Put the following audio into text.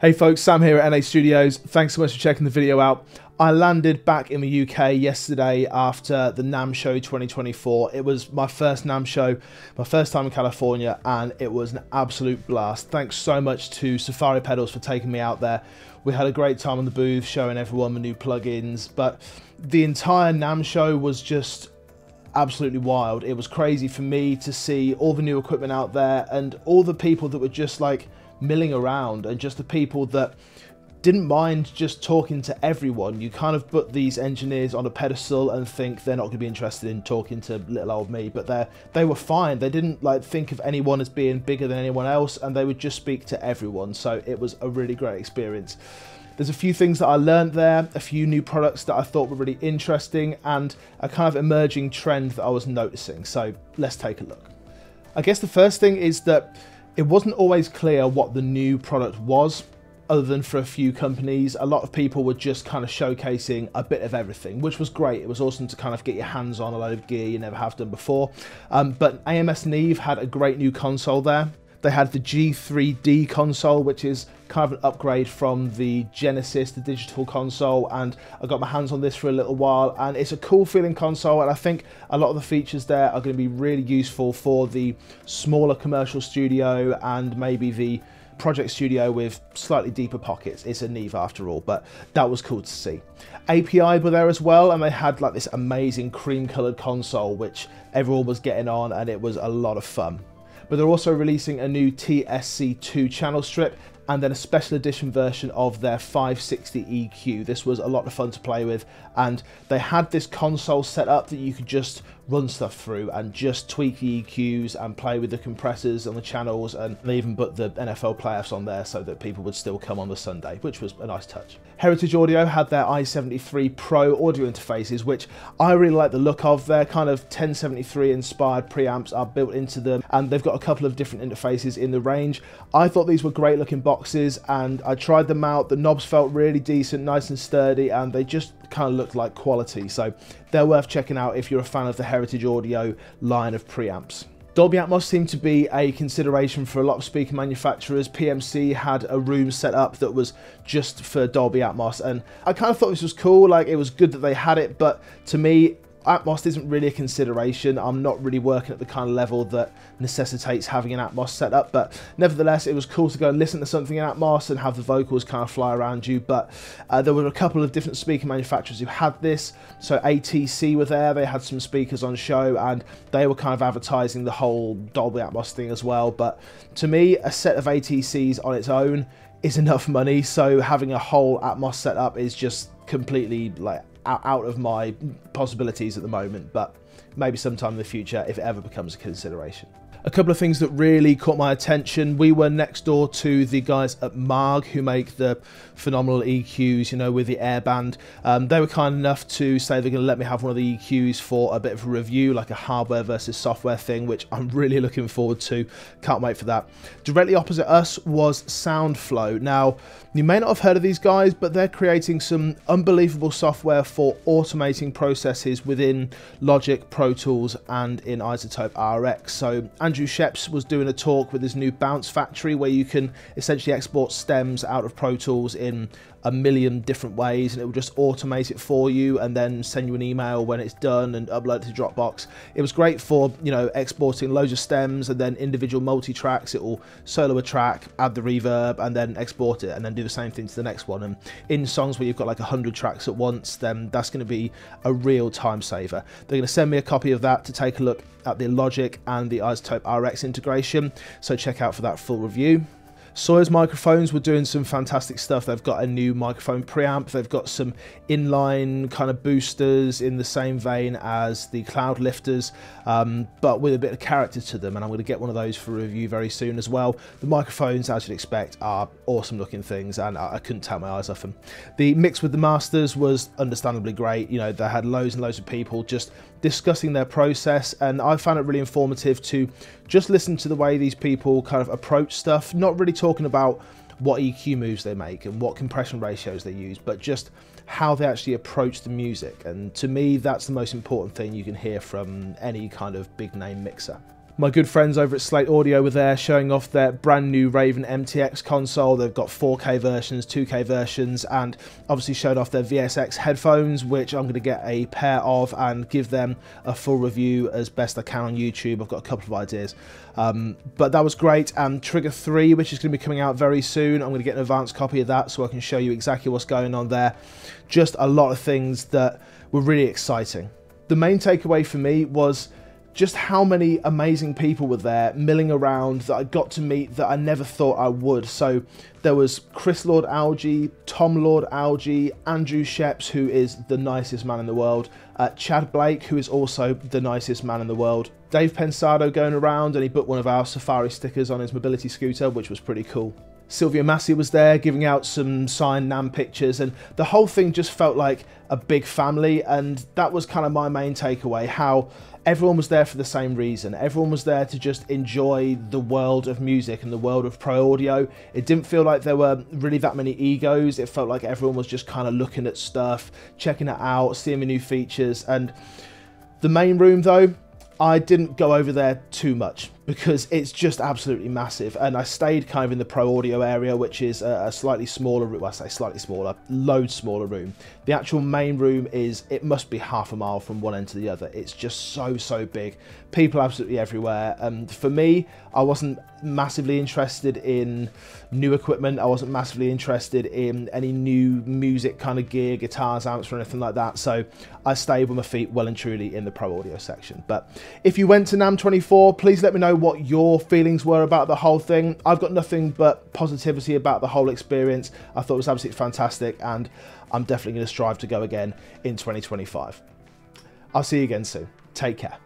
Hey folks, Sam here at NA Studios. Thanks so much for checking the video out. I landed back in the UK yesterday after the Namm show 2024. It was my first Namm show, my first time in California, and it was an absolute blast. Thanks so much to Safari Pedals for taking me out there. We had a great time on the booth showing everyone the new plugins, but the entire Namm show was just absolutely wild. It was crazy for me to see all the new equipment out there and all the people that were just like milling around, and just the people that didn't mind just talking to everyone. You kind of put these engineers on a pedestal and think they're not going to be interested in talking to little old me, but they were fine. They didn't like think of anyone as being bigger than anyone else, and they would just speak to everyone. So it was a really great experience. There's a few things that I learned there, a few new products that I thought were really interesting, and a kind of emerging trend that I was noticing. So let's take a look. I guess the first thing is that it wasn't always clear what the new product was, other than for a few companies. A lot of people were just kind of showcasing a bit of everything, which was great. It was awesome to kind of get your hands on a load of gear you never have done before. But AMS Neve had a great new console there. They had the G3D console, which is kind of an upgrade from the Genesis, the digital console, and I got my hands on this for a little while, and it's a cool feeling console, and I think a lot of the features there are going to be really useful for the smaller commercial studio and maybe the project studio with slightly deeper pockets. It's a Neve after all, but that was cool to see. API were there as well, and they had like this amazing cream colored console which everyone was getting on, and it was a lot of fun. But they're also releasing a new TSC2 channel strip and then a special edition version of their 560 EQ. This was a lot of fun to play with, and they had this console set up that you could just run stuff through and just tweak the EQs and play with the compressors and the channels, and they even put the NFL playoffs on there so that people would still come on the Sunday, which was a nice touch. Heritage Audio had their i73 Pro audio interfaces, which I really like the look of. Their kind of 1073 inspired preamps are built into them, and they've got a couple of different interfaces in the range. I thought these were great looking boxes, and I tried them out. The knobs felt really decent, nice and sturdy, and they just kind of looked like quality. So they're worth checking out if you're a fan of the Heritage Audio line of preamps. Dolby Atmos seemed to be a consideration for a lot of speaker manufacturers. PMC had a room set up that was just for Dolby Atmos, and I kind of thought this was cool. Like, it was good that they had it, but to me, Atmos isn't really a consideration. I'm not really working at the kind of level that necessitates having an Atmos set up, but nevertheless, it was cool to go and listen to something in Atmos and have the vocals kind of fly around you. But there were a couple of different speaker manufacturers who had this. So ATC were there, they had some speakers on show, and they were kind of advertising the whole Dolby Atmos thing as well. But to me, a set of ATCs on its own is enough money, so having a whole Atmos setup is just completely like out of my possibilities at the moment, but maybe sometime in the future if it ever becomes a consideration. A couple of things that really caught my attention. We were next door to the guys at Marg who make the phenomenal EQs, you know, with the Airband. They were kind enough to say they're going to let me have one of the EQs for a bit of a review, like a hardware versus software thing, which I'm really looking forward to. Can't wait for that. Directly opposite us was Soundflow. Now, you may not have heard of these guys, but they're creating some unbelievable software for automating processes within Logic, Pro Tools, and in Isotope RX. So Andrew Sheps was doing a talk with his new Bounce Factory, where you can essentially export stems out of Pro Tools in a million different ways, and it will just automate it for you and then send you an email when it's done and upload it to Dropbox. It was great for, you know, exporting loads of stems and then individual multi-tracks. It will solo a track, add the reverb, and then export it, and then do the same thing to the next one. And in songs where you've got like 100 tracks at once, then that's going to be a real time saver. They're going to send me a copy of that to take a look at the Logic and the Isotope RX integration, so check out for that full review. Sawyer's microphones were doing some fantastic stuff. They've got a new microphone preamp. They've got some inline kind of boosters in the same vein as the Cloud Lifters, but with a bit of character to them, and I'm going to get one of those for review very soon as well. The microphones, as you'd expect, are awesome looking things, and I couldn't take my eyes off them. The mix with the masters was understandably great. You know, they had loads and loads of people just discussing their process, and I found it really informative to just listen to the way these people kind of approach stuff, not really talking about what EQ moves they make and what compression ratios they use, but just how they actually approach the music. And to me, that's the most important thing you can hear from any kind of big name mixer. My good friends over at Slate Audio were there showing off their brand new Raven MTX console. They've got 4K versions, 2K versions, and obviously showed off their VSX headphones, which I'm going to get a pair of and give them a full review as best I can on YouTube. I've got a couple of ideas. But that was great. And Trigger 3, which is going to be coming out very soon. I'm going to get an advanced copy of that so I can show you exactly what's going on there. Just a lot of things that were really exciting. The main takeaway for me was just how many amazing people were there milling around that I got to meet that I never thought I would. So there was Chris Lord Alge, Tom Lord Alge, Andrew Sheps, who is the nicest man in the world, Chad Blake, who is also the nicest man in the world, Dave Pensado going around, and he put one of our Safari stickers on his mobility scooter, which was pretty cool. Sylvia Massey was there giving out some signed Namm pictures, and the whole thing just felt like a big family, and that was kind of my main takeaway, how everyone was there for the same reason. Everyone was there to just enjoy the world of music and the world of pro audio. It didn't feel like there were really that many egos. It felt like everyone was just kind of looking at stuff, checking it out, seeing the new features. And the main room though, I didn't go over there too much because it's just absolutely massive, and I stayed kind of in the pro audio area, which is a slightly smaller room. Well, I say slightly smaller, loads smaller room. The actual main room is, it must be half a mile from one end to the other. It's just so big. People absolutely everywhere. And for me, I wasn't massively interested in new equipment. I wasn't massively interested in any new music kind of gear, guitars, amps, or anything like that. So I stayed with my feet well and truly in the pro audio section. But if you went to Namm 24, please let me know what your feelings were about the whole thing. I've got nothing but positivity about the whole experience. I thought it was absolutely fantastic, and I'm definitely going to strive to go again in 2025. I'll see you again soon. Take care.